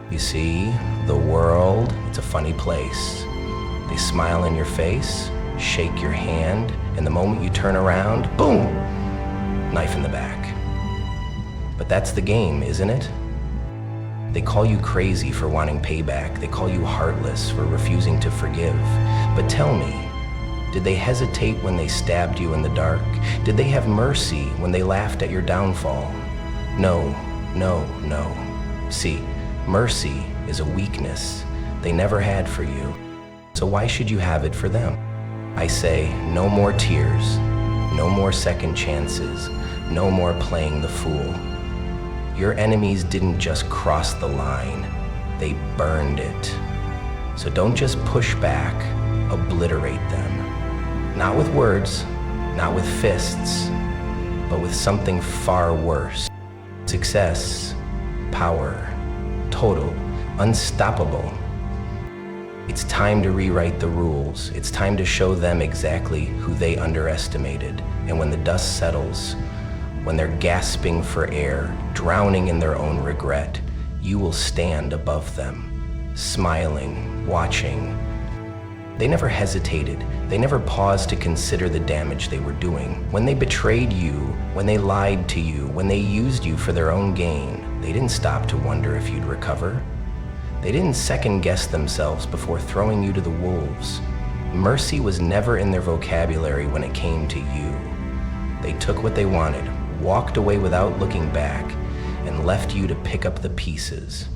You see, the world, it's a funny place. They smile in your face, shake your hand, and the moment you turn around, boom, knife in the back. But that's the game, isn't it? They call you crazy for wanting payback. They call you heartless for refusing to forgive. But tell me, did they hesitate when they stabbed you in the dark? Did they have mercy when they laughed at your downfall? No, no, no. See, mercy is a weakness they never had for you. So why should you have it for them? I say, no more tears, no more second chances, no more playing the fool. Your enemies didn't just cross the line, they burned it. So don't just push back, obliterate them. Not with words, not with fists, but with something far worse. Success, power, total, unstoppable. It's time to rewrite the rules. It's time to show them exactly who they underestimated. And when the dust settles, when they're gasping for air, drowning in their own regret, you will stand above them, smiling, watching. They never hesitated. They never paused to consider the damage they were doing. When they betrayed you, when they lied to you, when they used you for their own gain, they didn't stop to wonder if you'd recover. They didn't second-guess themselves before throwing you to the wolves. Mercy was never in their vocabulary when it came to you. They took what they wanted, walked away without looking back, and left you to pick up the pieces.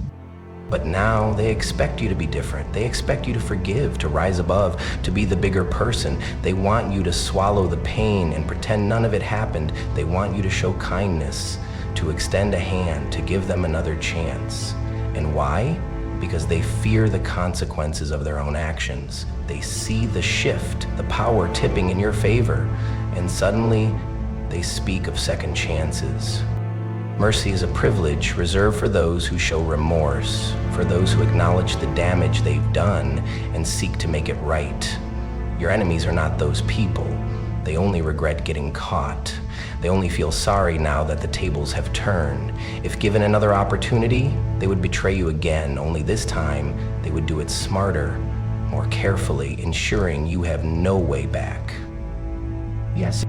But now they expect you to be different. They expect you to forgive, to rise above, to be the bigger person. They want you to swallow the pain and pretend none of it happened. They want you to show kindness, to extend a hand, to give them another chance. And why? Because they fear the consequences of their own actions. They see the shift, the power tipping in your favor, and suddenly they speak of second chances. Mercy is a privilege reserved for those who show remorse, for those who acknowledge the damage they've done and seek to make it right. Your enemies are not those people. They only regret getting caught. They only feel sorry now that the tables have turned. If given another opportunity, they would betray you again, only this time they would do it smarter, more carefully, ensuring you have no way back. Yes,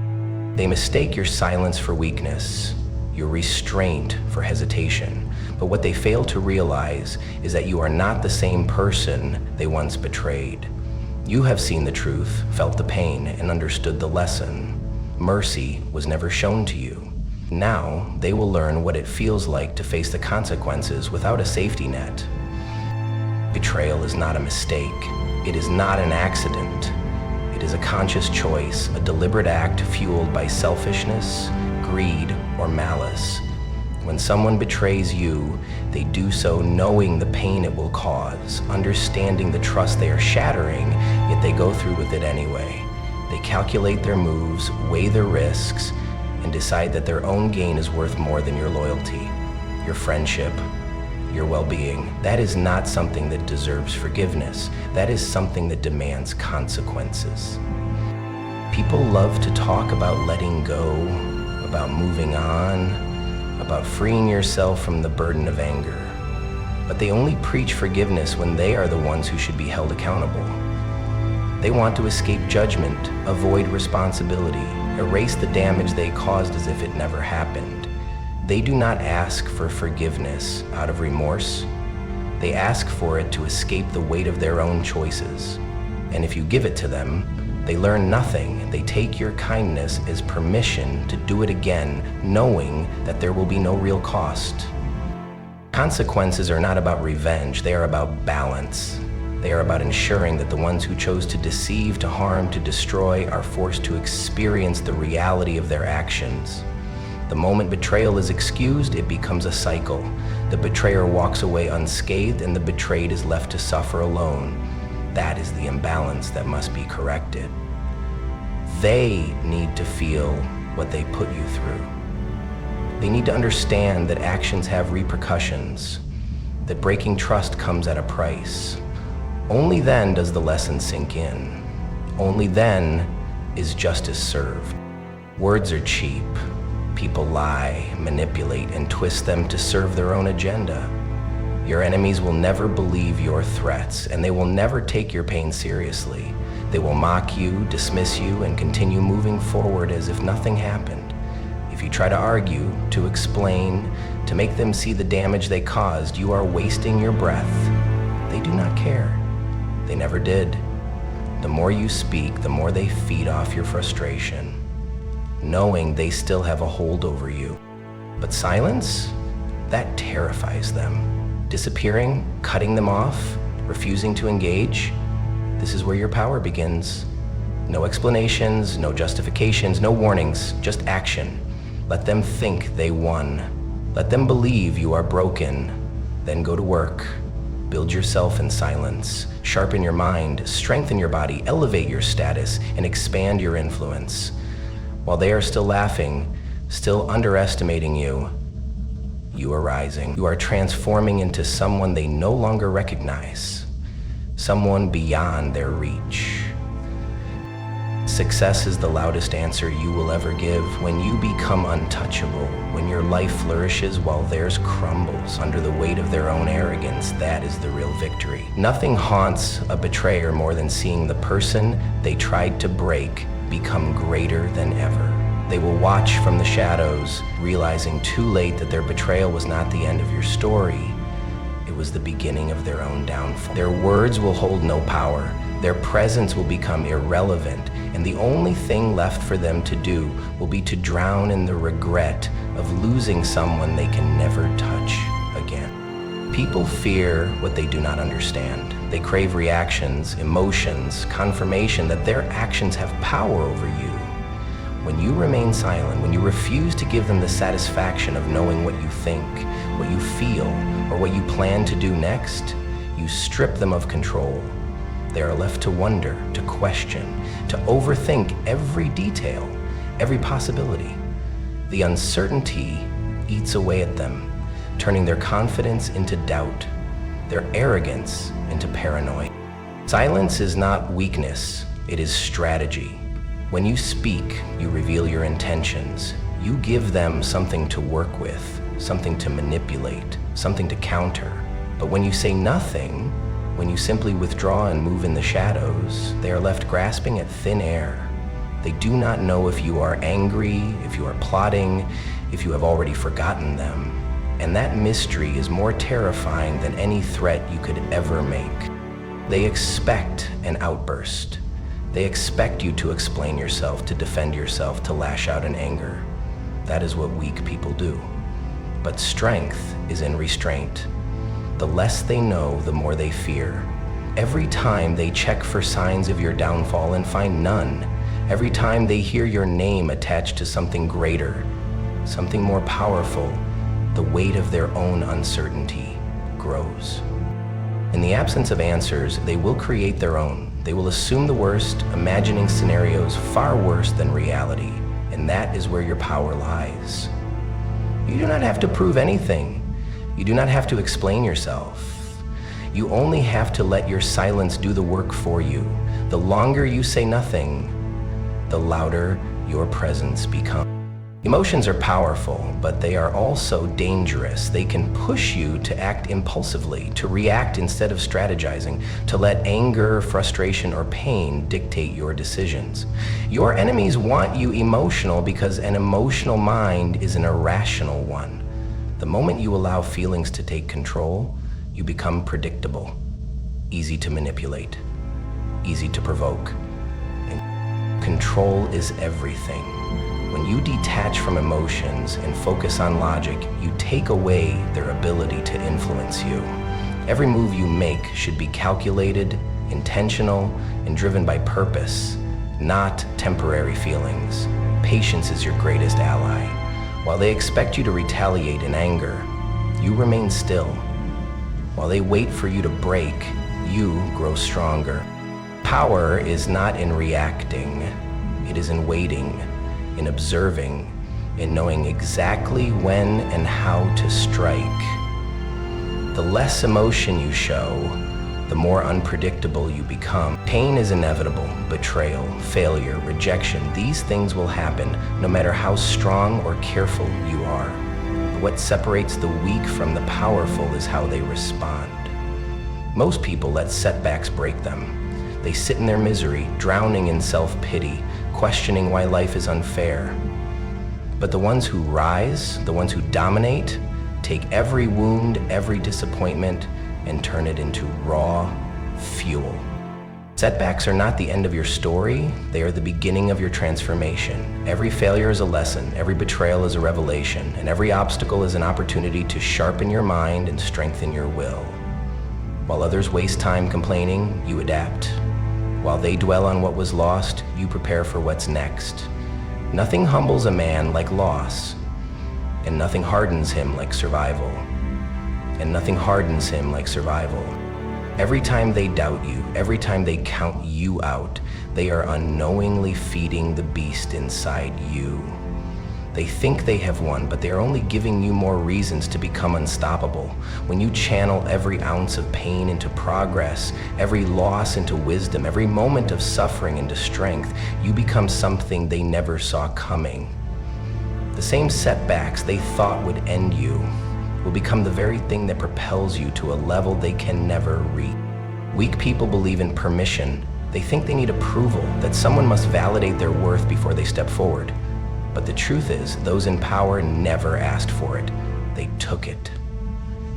they mistake your silence for weakness, your restraint for hesitation. But what they fail to realize is that you are not the same person they once betrayed. You have seen the truth, felt the pain, and understood the lesson. Mercy was never shown to you. Now they will learn what it feels like to face the consequences without a safety net. Betrayal is not a mistake. It is not an accident. It is a conscious choice, a deliberate act fueled by selfishness, greed, or malice. When someone betrays you, they do so knowing the pain it will cause, understanding the trust they are shattering, yet they go through with it anyway. They calculate their moves, weigh their risks, and decide that their own gain is worth more than your loyalty, your friendship, your well-being. That is not something that deserves forgiveness. That is something that demands consequences. People love to talk about letting go, about moving on, about freeing yourself from the burden of anger. But they only preach forgiveness when they are the ones who should be held accountable. They want to escape judgment, avoid responsibility, erase the damage they caused as if it never happened. They do not ask for forgiveness out of remorse. They ask for it to escape the weight of their own choices. And if you give it to them, they learn nothing. They take your kindness as permission to do it again, knowing that there will be no real cost. Consequences are not about revenge, they are about balance. They are about ensuring that the ones who chose to deceive, to harm, to destroy are forced to experience the reality of their actions. The moment betrayal is excused, it becomes a cycle. The betrayer walks away unscathed and the betrayed is left to suffer alone. That is the imbalance that must be corrected. They need to feel what they put you through. They need to understand that actions have repercussions, that breaking trust comes at a price. Only then does the lesson sink in. Only then is justice served. Words are cheap. People lie, manipulate, and twist them to serve their own agenda. Your enemies will never believe your threats, and they will never take your pain seriously. They will mock you, dismiss you, and continue moving forward as if nothing happened. If you try to argue, to explain, to make them see the damage they caused, you are wasting your breath. They do not care. They never did. The more you speak, the more they feed off your frustration, knowing they still have a hold over you. But silence, that terrifies them. Disappearing, cutting them off, refusing to engage, this is where your power begins. No explanations, no justifications, no warnings, just action. Let them think they won. Let them believe you are broken. Then go to work. Build yourself in silence. Sharpen your mind, strengthen your body, elevate your status, and expand your influence. While they are still laughing, still underestimating you, you are rising. You are transforming into someone they no longer recognize, someone beyond their reach. Success is the loudest answer you will ever give. When you become untouchable, when your life flourishes while theirs crumbles under the weight of their own arrogance, that is the real victory. Nothing haunts a betrayer more than seeing the person they tried to break become greater than ever. They will watch from the shadows, realizing too late that their betrayal was not the end of your story. It was the beginning of their own downfall. Their words will hold no power. Their presence will become irrelevant, and the only thing left for them to do will be to drown in the regret of losing someone they can never touch again. People fear what they do not understand. They crave reactions, emotions, confirmation that their actions have power over you. When you remain silent, when you refuse to give them the satisfaction of knowing what you think, what you feel, or what you plan to do next, you strip them of control. They are left to wonder, to question, to overthink every detail, every possibility. The uncertainty eats away at them, turning their confidence into doubt, their arrogance into paranoia. Silence is not weakness, it is strategy. When you speak, you reveal your intentions. You give them something to work with, something to manipulate, something to counter. But when you say nothing, when you simply withdraw and move in the shadows, they are left grasping at thin air. They do not know if you are angry, if you are plotting, if you have already forgotten them. And that mystery is more terrifying than any threat you could ever make. They expect an outburst. They expect you to explain yourself, to defend yourself, to lash out in anger. That is what weak people do. But strength is in restraint. The less they know, the more they fear. Every time they check for signs of your downfall and find none, every time they hear your name attached to something greater, something more powerful, the weight of their own uncertainty grows. In the absence of answers, they will create their own. They will assume the worst, imagining scenarios far worse than reality, and that is where your power lies. You do not have to prove anything. You do not have to explain yourself. You only have to let your silence do the work for you. The longer you say nothing, the louder your presence becomes. Emotions are powerful, but they are also dangerous. They can push you to act impulsively, to react instead of strategizing, to let anger, frustration, or pain dictate your decisions. Your enemies want you emotional because an emotional mind is an irrational one. The moment you allow feelings to take control, you become predictable, easy to manipulate, easy to provoke. And control is everything. When you detach from emotions and focus on logic, you take away their ability to influence you. Every move you make should be calculated, intentional, and driven by purpose, not temporary feelings. Patience is your greatest ally. While they expect you to retaliate in anger, you remain still. While they wait for you to break, you grow stronger. Power is not in reacting, it is in waiting, in observing, in knowing exactly when and how to strike. The less emotion you show, the more unpredictable you become. Pain is inevitable. Betrayal, failure, rejection, these things will happen no matter how strong or careful you are. But what separates the weak from the powerful is how they respond. Most people let setbacks break them. They sit in their misery, drowning in self-pity, questioning why life is unfair. But the ones who rise, the ones who dominate, take every wound, every disappointment, and turn it into raw fuel. Setbacks are not the end of your story, they are the beginning of your transformation. Every failure is a lesson, every betrayal is a revelation, and every obstacle is an opportunity to sharpen your mind and strengthen your will. While others waste time complaining, you adapt. While they dwell on what was lost, you prepare for what's next. Nothing humbles a man like loss, and nothing hardens him like survival. Every time they doubt you, every time they count you out, they are unknowingly feeding the beast inside you. They think they have won, but they are only giving you more reasons to become unstoppable. When you channel every ounce of pain into progress, every loss into wisdom, every moment of suffering into strength, you become something they never saw coming. The same setbacks they thought would end you will become the very thing that propels you to a level they can never reach. Weak people believe in permission. They think they need approval, that someone must validate their worth before they step forward. But the truth is, those in power never asked for it. They took it.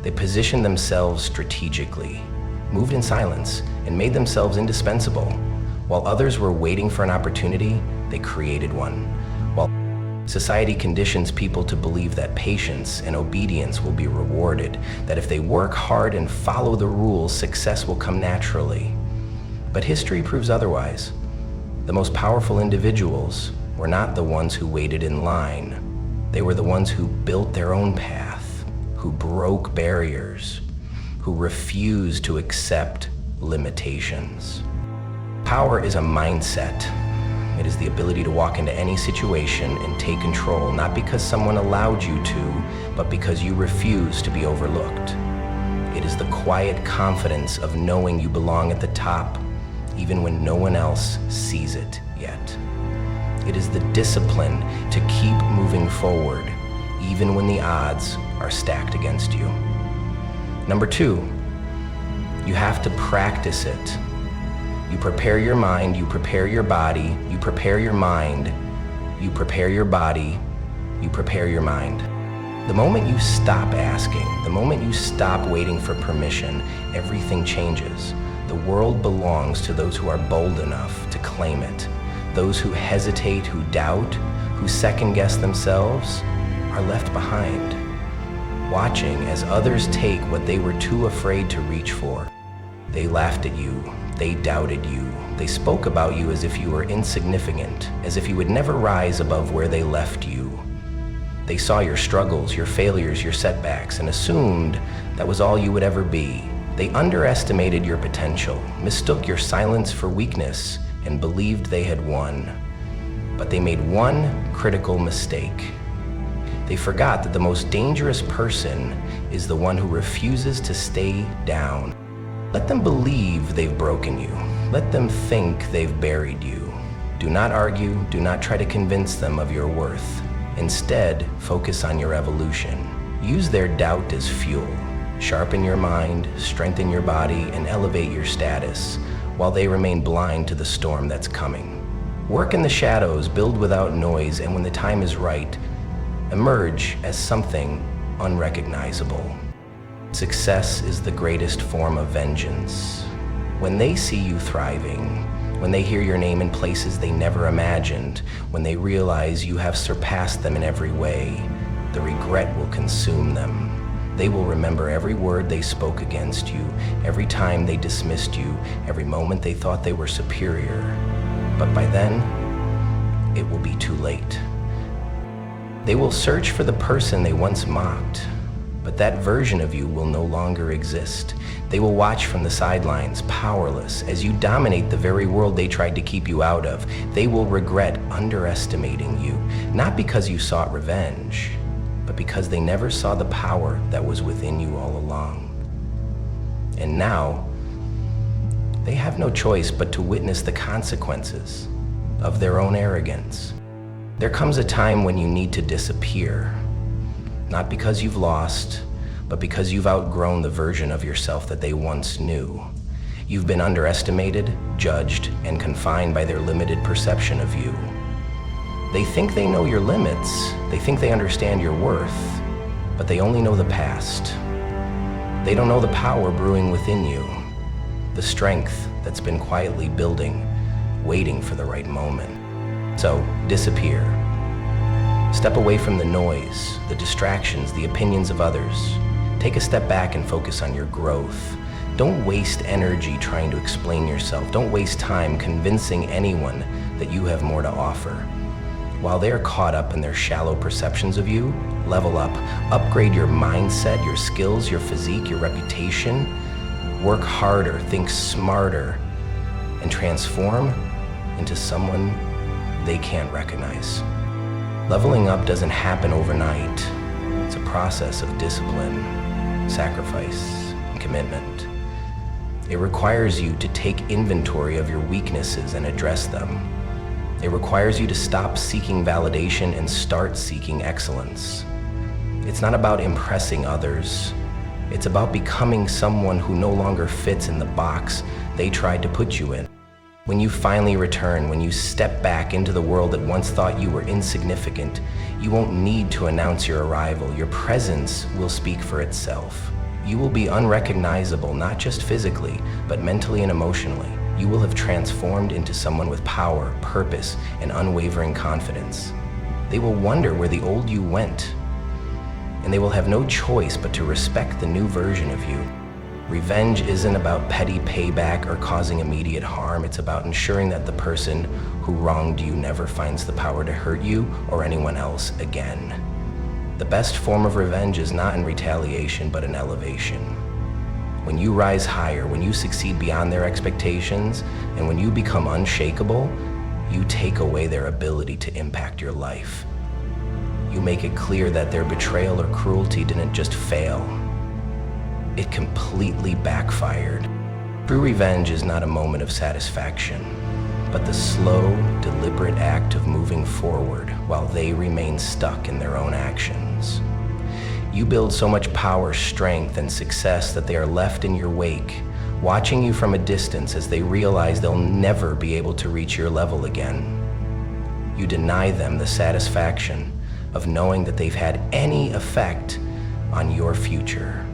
They positioned themselves strategically, moved in silence, and made themselves indispensable. While others were waiting for an opportunity, they created one. While society conditions people to believe that patience and obedience will be rewarded, that if they work hard and follow the rules, success will come naturally. But history proves otherwise. The most powerful individuals were not the ones who waited in line. They were the ones who built their own path, who broke barriers, who refused to accept limitations. Power is a mindset. It is the ability to walk into any situation and take control, not because someone allowed you to, but because you refuse to be overlooked. It is the quiet confidence of knowing you belong at the top, even when no one else sees it yet. It is the discipline to keep moving forward, even when the odds are stacked against you. Number 2, you have to practice it. You prepare your mind, you prepare your body, you prepare your mind, you prepare your body, you prepare your mind. The moment you stop asking, the moment you stop waiting for permission, everything changes. The world belongs to those who are bold enough to claim it. Those who hesitate, who doubt, who second-guess themselves are left behind, watching as others take what they were too afraid to reach for. They laughed at you, they doubted you, they spoke about you as if you were insignificant, as if you would never rise above where they left you. They saw your struggles, your failures, your setbacks, and assumed that was all you would ever be. They underestimated your potential, mistook your silence for weakness, and believed they had won. But they made one critical mistake. They forgot that the most dangerous person is the one who refuses to stay down. Let them believe they've broken you. Let them think they've buried you. Do not argue, do not try to convince them of your worth. Instead, focus on your evolution. Use their doubt as fuel. Sharpen your mind, strengthen your body, and elevate your status, while they remain blind to the storm that's coming. Work in the shadows, build without noise, and when the time is right, emerge as something unrecognizable. Success is the greatest form of vengeance. When they see you thriving, when they hear your name in places they never imagined, when they realize you have surpassed them in every way, the regret will consume them. They will remember every word they spoke against you, every time they dismissed you, every moment they thought they were superior. But by then, it will be too late. They will search for the person they once mocked, but that version of you will no longer exist. They will watch from the sidelines, powerless, as you dominate the very world they tried to keep you out of. They will regret underestimating you, not because you sought revenge, but because they never saw the power that was within you all along. And now, they have no choice but to witness the consequences of their own arrogance. There comes a time when you need to disappear. Not because you've lost, but because you've outgrown the version of yourself that they once knew. You've been underestimated, judged, and confined by their limited perception of you. They think they know your limits, they think they understand your worth, but they only know the past. They don't know the power brewing within you, the strength that's been quietly building, waiting for the right moment. So, disappear. Step away from the noise, the distractions, the opinions of others. Take a step back and focus on your growth. Don't waste energy trying to explain yourself. Don't waste time convincing anyone that you have more to offer. While they're caught up in their shallow perceptions of you, level up. Upgrade your mindset, your skills, your physique, your reputation. Work harder, think smarter, and transform into someone they can't recognize. Leveling up doesn't happen overnight. It's a process of discipline, sacrifice, and commitment. It requires you to take inventory of your weaknesses and address them. It requires you to stop seeking validation and start seeking excellence. It's not about impressing others. It's about becoming someone who no longer fits in the box they tried to put you in. When you finally return, when you step back into the world that once thought you were insignificant, you won't need to announce your arrival. Your presence will speak for itself. You will be unrecognizable, not just physically, but mentally and emotionally. You will have transformed into someone with power, purpose, and unwavering confidence. They will wonder where the old you went, and they will have no choice but to respect the new version of you. Revenge isn't about petty payback or causing immediate harm. It's about ensuring that the person who wronged you never finds the power to hurt you or anyone else again. The best form of revenge is not in retaliation, but in elevation. When you rise higher, when you succeed beyond their expectations, and when you become unshakable, you take away their ability to impact your life. You make it clear that their betrayal or cruelty didn't just fail. It completely backfired. True revenge is not a moment of satisfaction, but the slow, deliberate act of moving forward while they remain stuck in their own actions. You build so much power, strength, and success that they are left in your wake, watching you from a distance as they realize they'll never be able to reach your level again. You deny them the satisfaction of knowing that they've had any effect on your future.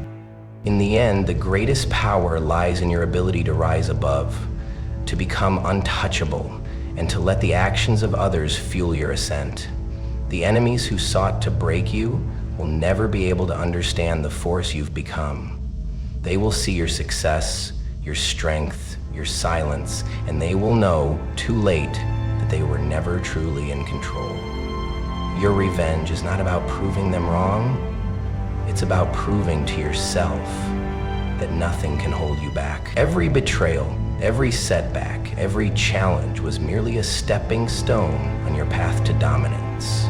In the end, the greatest power lies in your ability to rise above, to become untouchable, and to let the actions of others fuel your ascent. The enemies who sought to break you will never be able to understand the force you've become. They will see your success, your strength, your silence, and they will know, too late, that they were never truly in control. Your revenge is not about proving them wrong. It's about proving to yourself that nothing can hold you back. Every betrayal, every setback, every challenge was merely a stepping stone on your path to dominance.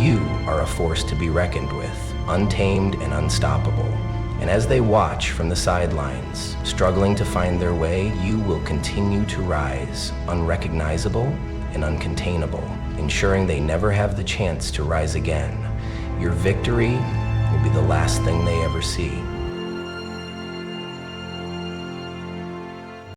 You are a force to be reckoned with, untamed and unstoppable. And as they watch from the sidelines, struggling to find their way, you will continue to rise, unrecognizable and uncontainable, ensuring they never have the chance to rise again. Your victory will be the last thing they ever see.